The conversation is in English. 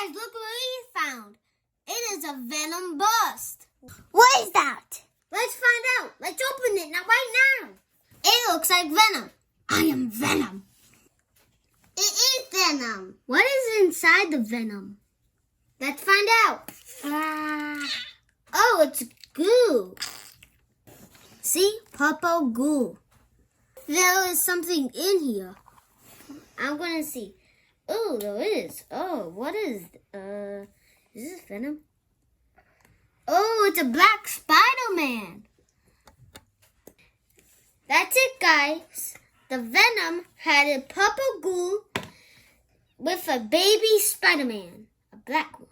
Guys, look what we found. It is a Venom Burst. What is that? Let's find out. Let's open it right now. It looks like Venom. I am Venom. It is Venom. What is inside the Venom? Let's find out. Oh, it's goo. See? Purple goo. There is something in here. I'm going to see. Oh, there is. Oh, what is this Venom? Oh, it's a black Spider-Man. That's it, guys. The Venom had a purple goo with a baby Spider-Man, a black one.